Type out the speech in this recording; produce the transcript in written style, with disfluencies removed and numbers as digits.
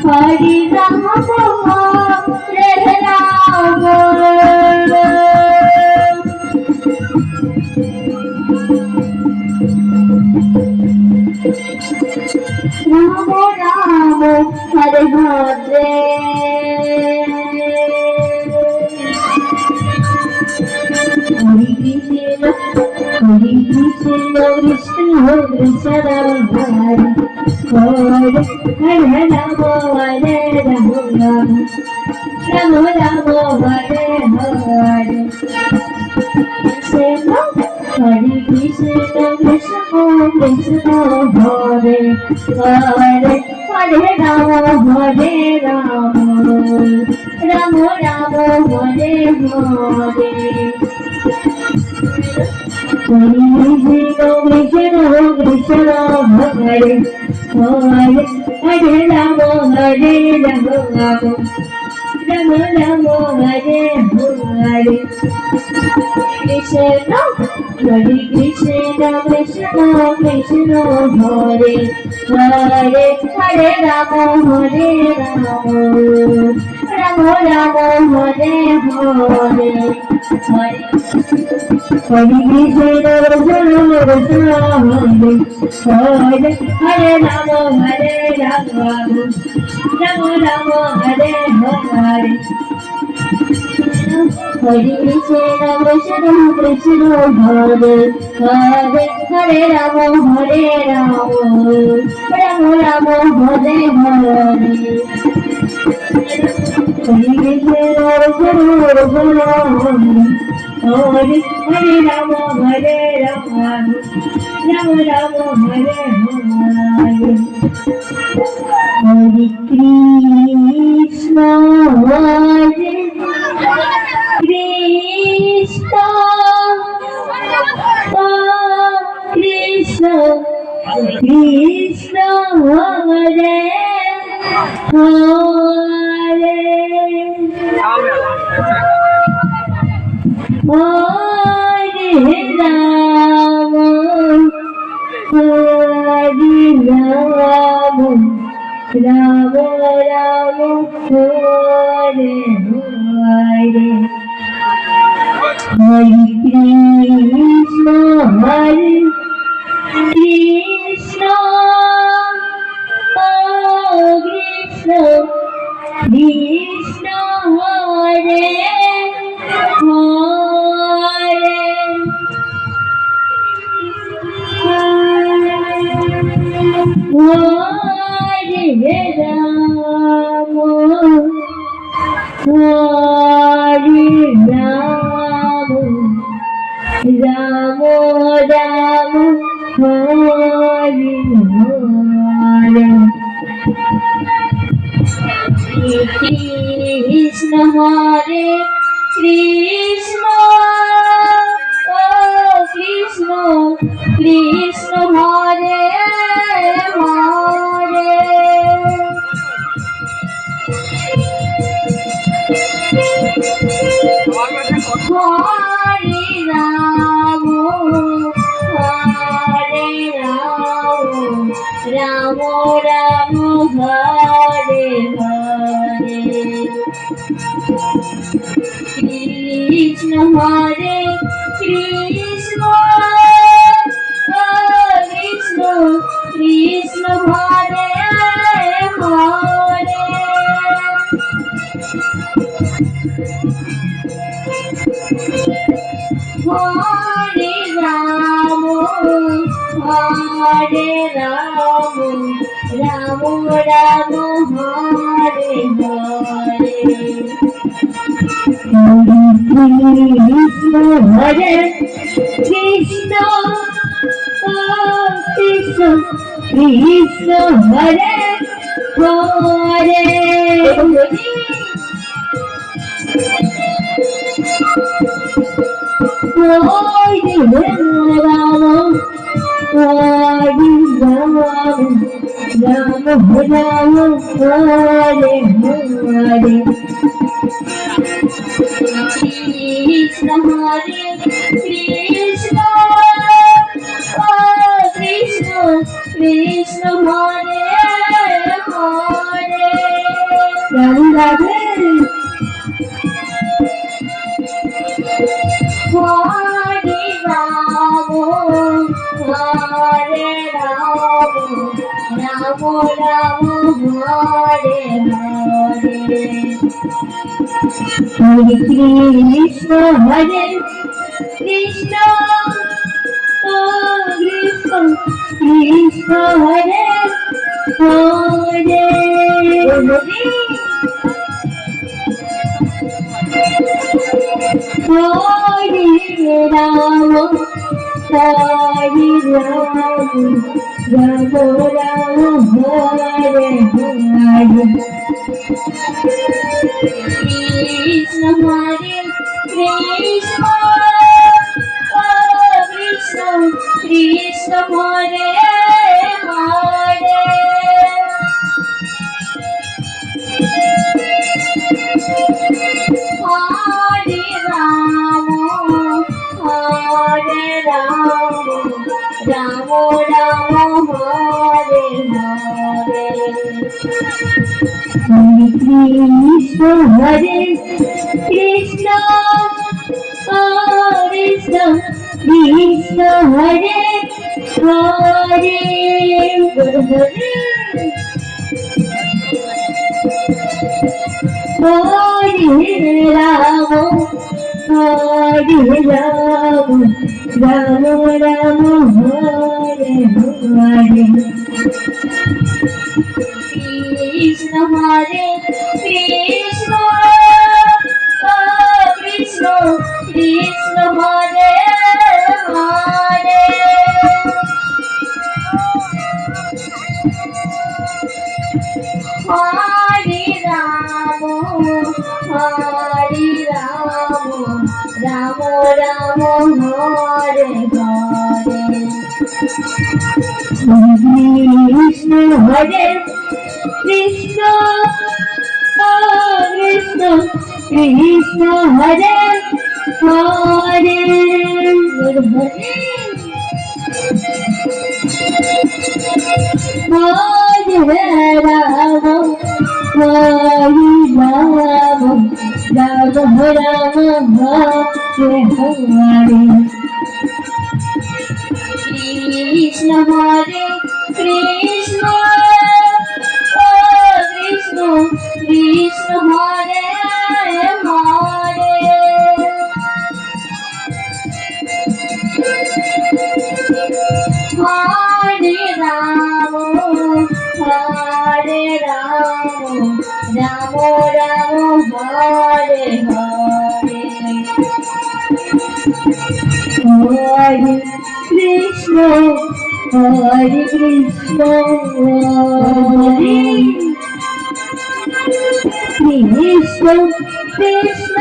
Hari Ram हरे Ram Ram Ram Hare Hare Hari Krishna Krishna Krishna Hare Hare Hare Ram हरे Ram Ram Ram Hare Hare Hare Krishna Krishna Krishna Hare Hare Hare Ram Ram Ram Hare Hare Krishna Krishna Hare Hare Hare Ram Ram Ram Hare Hare Krishna हरे Krishna Krishna Krishna Hare Hare Hare Ram Ram Ram Hare Hare Hare Krishna Krishna Hare Hare Ram Ram Ram Hare Hare Hare Krishna Krishna Krishna Hare Hare Hare Ram Ram Ram Hare Hare Hare Krishna Krishna Hare Hare Ram Ram Ram Hare Hare Hare Krishna हरे Krishna Krishna Krishna Hare Hare Hare Ram Ram Ram Hare Hare Hare Krishna Krishna Krishna Hare Hare Ram Ram Ram Hare Hare Krishna हरे Krishna Krishna Hare Hare Hare Ram Ram Ram Hare Hare Krishna हरे Krishna Krishna Hare Hare Hare Ram Ram Ram Hare Hare Krishna हरे Krishna Krishna Krishna Hare Hare Hare Ram Ram Hare Hare Krishna हरे Krishna Krishna Krishna हरे Ram Ram Hare Hare Hare Krishna হরে Krishna ও Krishna Krishna Hare Hare Hare Ram হরে Ram Ram Ram Hare Hare Krishna হরে Krishna Krishna Krishna Hare Hare Hare Ram Ram Ram Hare Hare Hare Krishna হরে Krishna Krishna Krishna Hare Hare Hare Ram Ram Ram Hare Hare Krishna হরে Krishna Krishna Krishna Hare Hare Hare Ram Ram Ram Hare Hare Krishna হরে Krishna Krishna Krishna Hare Hare Hare Ram Ram Ram Hare Hare Krishna হরে Krishna Krishna Krishna Hare Hare Hare Ram Ram Ram Hare Hare Hare Krishna হরে Krishna Krishna Krishna